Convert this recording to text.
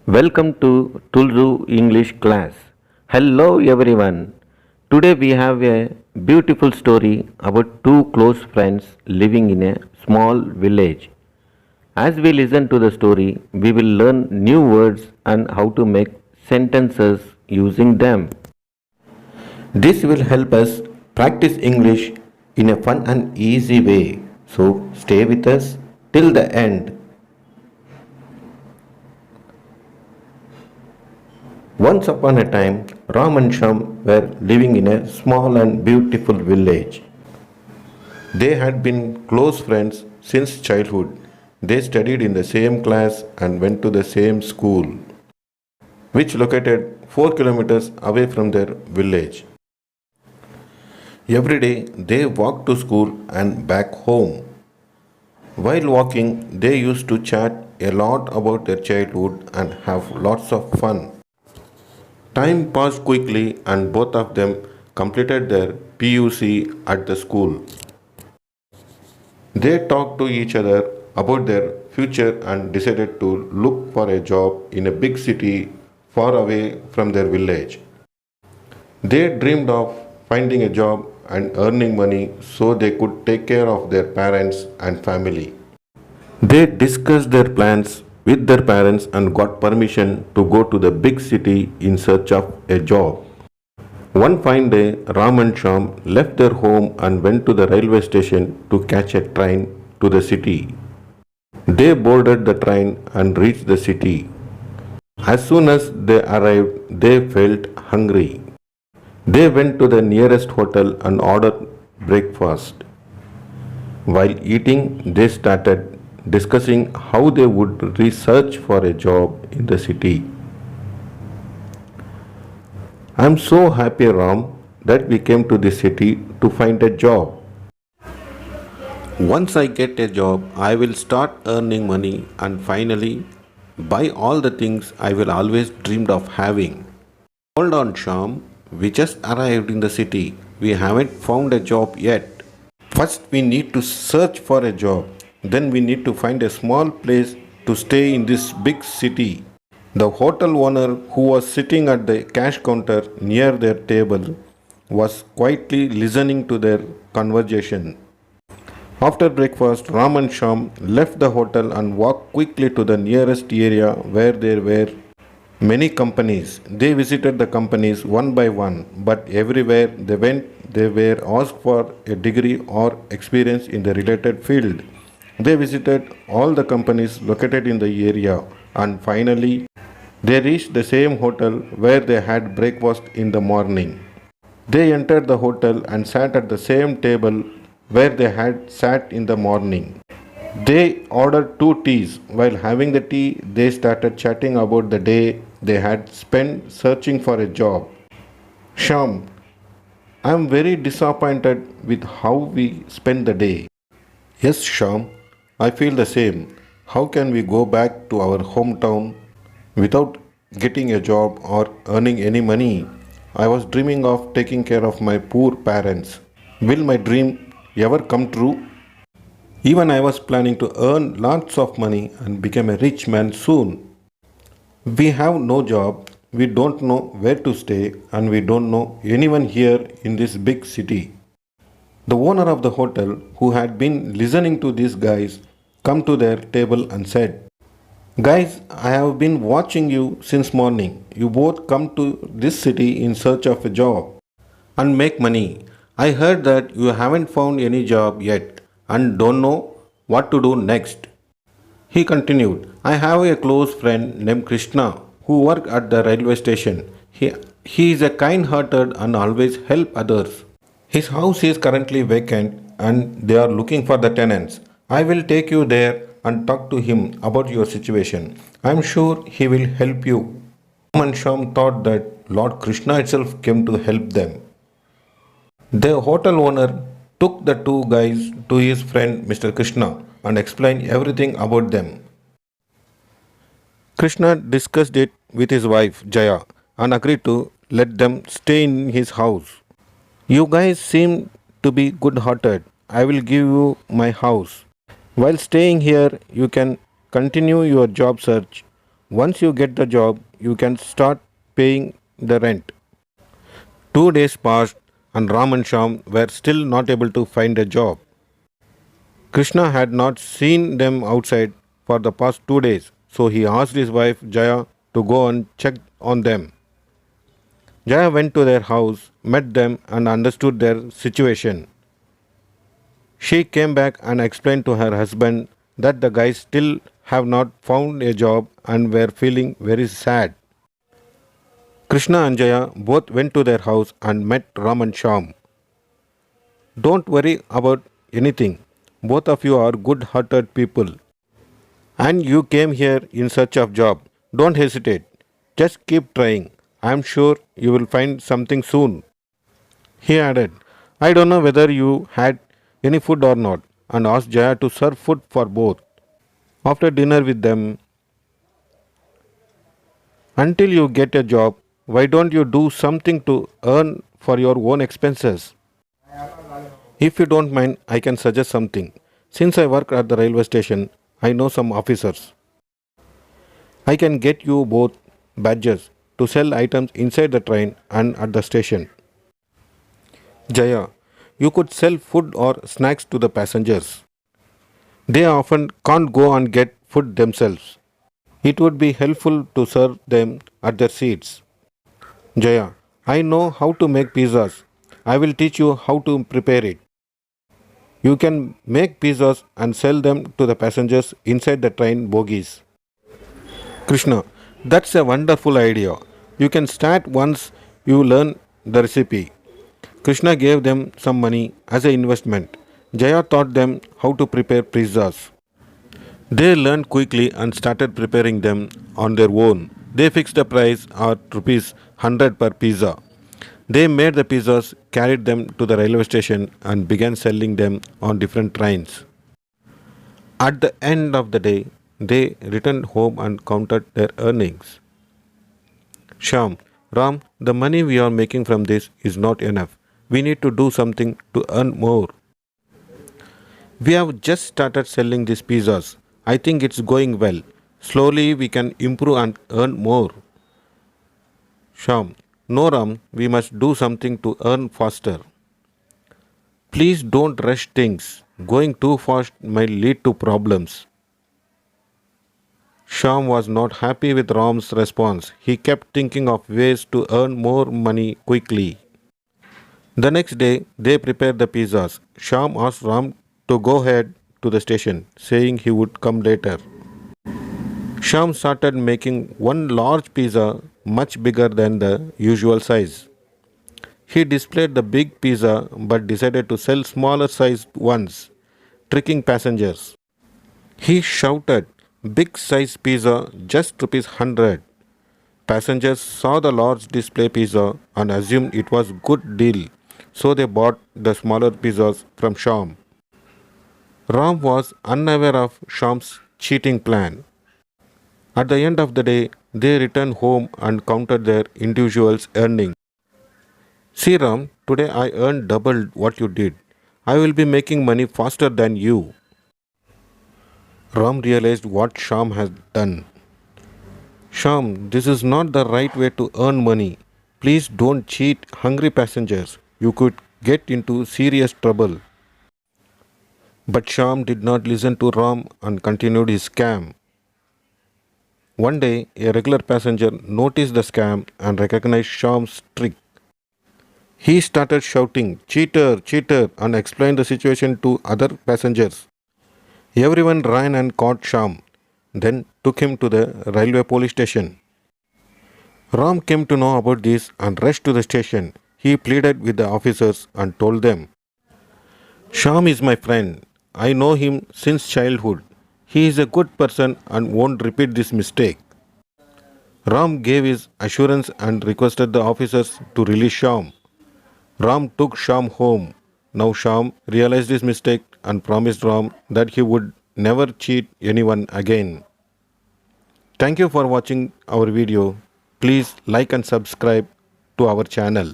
Welcome to Tulzu English class. Hello everyone. Today we have a beautiful story about two close friends living in a small village. As we listen to the story, we will learn new words and how to make sentences using them. This will help us practice English in a fun and easy way. So stay with us till the end. Once upon a time, Ram and Shyam were living in a small and beautiful village. They had been close friends since childhood. They studied in the same class and went to the same school, which located 4 kilometers away from their village. Every day they walked to school and back home. While walking, they used to chat a lot about their childhood and have lots of fun. Time passed quickly and both of them completed their PUC at the school. They talked to each other about their future and decided to look for a job in a big city far away from their village. They dreamed of finding a job and earning money so they could take care of their parents and family. They discussed their plans with their parents and got permission to go to the big city in search of a job. One fine day, Ram and Shyam left their home and went to the railway station to catch a train to the city. They boarded the train and reached the city. As soon as they arrived, they felt hungry. They went to the nearest hotel and ordered breakfast. While eating, they started discussing how they would research for a job in the city. I'm so happy, Ram, that we came to this city to find a job. Once I get a job, I will start earning money and finally buy all the things I will always dreamed of having. Hold on, Shyam. We just arrived in the city. We haven't found a job yet. First, we need to search for a job. Then we need to find a small place to stay in this big city. The hotel owner, who was sitting at the cash counter near their table, was quietly listening to their conversation. After breakfast, Ram and Shyam left the hotel and walked quickly to the nearest area where there were many companies. They visited the companies one by one, but everywhere they went, they were asked for a degree or experience in the related field. They visited all the companies located in the area and finally they reached the same hotel where they had breakfast in the morning. They entered the hotel and sat at the same table where they had sat in the morning. They ordered two teas. While having the tea, they started chatting about the day they had spent searching for a job. Shyam, I am very disappointed with how we spent the day. Yes, Shyam, I feel the same. How can we go back to our hometown without getting a job or earning any money? I was dreaming of taking care of my poor parents. Will my dream ever come true? Even I was planning to earn lots of money and become a rich man soon. We have no job, we don't know where to stay, and we don't know anyone here in this big city. The owner of the hotel, who had been listening to these guys, come to their table and said, "Guys, I have been watching you since morning. You both come to this city in search of a job and make money. I heard that you haven't found any job yet and don't know what to do next." He continued, "I have a close friend named Krishna who works at the railway station. He is a kind-hearted and always help others. His house is currently vacant and they are looking for the tenants. I will take you there and talk to him about your situation. I am sure he will help you." Ram and Shyam thought that Lord Krishna itself came to help them. The hotel owner took the two guys to his friend Mr. Krishna and explained everything about them. Krishna discussed it with his wife Jaya and agreed to let them stay in his house. "You guys seem to be good hearted. I will give you my house. While staying here, you can continue your job search. Once you get the job, you can start paying the rent. 2 days passed and Ram and Shyam were still not able to find a job. Krishna had not seen them outside for the past 2 days, so he asked his wife Jaya to go and check on them. Jaya went to their house, met them, and understood their situation. She came back and explained to her husband that the guys still have not found a job and were feeling very sad. Krishna and Jaya both went to their house and met Ram and Shyam. Don't worry about anything. Both of you are good hearted people. And you came here in search of job. Don't hesitate. Just keep trying. I am sure you will find something soon. He added, I don't know whether you had any food or not, and asked Jaya to serve food for both. After dinner with them, until you get a job, why don't you do something to earn for your own expenses? If you don't mind, I can suggest something. Since I work at the railway station, I know some officers. I can get you both badges to sell items inside the train and at the station. Jaya, you could sell food or snacks to the passengers. They often can't go and get food themselves. It would be helpful to serve them at their seats. Jaya, I know how to make pizzas. I will teach you how to prepare it. You can make pizzas and sell them to the passengers inside the train bogies. Krishna, that's a wonderful idea. You can start once you learn the recipe. Krishna gave them some money as an investment. Jaya taught them how to prepare pizzas. They learned quickly and started preparing them on their own. They fixed the price at rupees 100 per pizza. They made the pizzas, carried them to the railway station, and began selling them on different trains. At the end of the day, they returned home and counted their earnings. Shyam, Ram, the money we are making from this is not enough. We need to do something to earn more. We have just started selling these pizzas. I think it's going well. Slowly we can improve and earn more. Shyam, no Ram, we must do something to earn faster. Please don't rush things. Going too fast might lead to problems. Shyam was not happy with Ram's response. He kept thinking of ways to earn more money quickly. The next day, they prepared the pizzas. Shyam asked Ram to go ahead to the station, saying he would come later. Shyam started making one large pizza much bigger than the usual size. He displayed the big pizza but decided to sell smaller sized ones, tricking passengers. He shouted, Big size pizza, just rupees 100. Passengers saw the large display pizza and assumed it was good deal, so they bought the smaller pizzas from Shyam. Ram was unaware of Shyam's cheating plan. At the end of the day, they returned home and counted their individuals' earnings. See Ram, today I earned double what you did. I will be making money faster than you. Ram realized what Shyam had done. Shyam, this is not the right way to earn money. Please don't cheat hungry passengers. You could get into serious trouble. But Shyam did not listen to Ram and continued his scam. One day, a regular passenger noticed the scam and recognized Shyam's trick. He started shouting, Cheater, cheater, and explained the situation to other passengers. Everyone ran and caught Shyam, then took him to the railway police station. Ram came to know about this and rushed to the station. He pleaded with the officers and told them, Shyam is my friend. I know him since childhood. He is a good person and won't repeat this mistake. Ram gave his assurance and requested the officers to release Shyam. Ram took Shyam home. Now Shyam realized his mistake and promised Ram that he would never cheat anyone again. Thank you for watching our video. Please like and subscribe to our channel.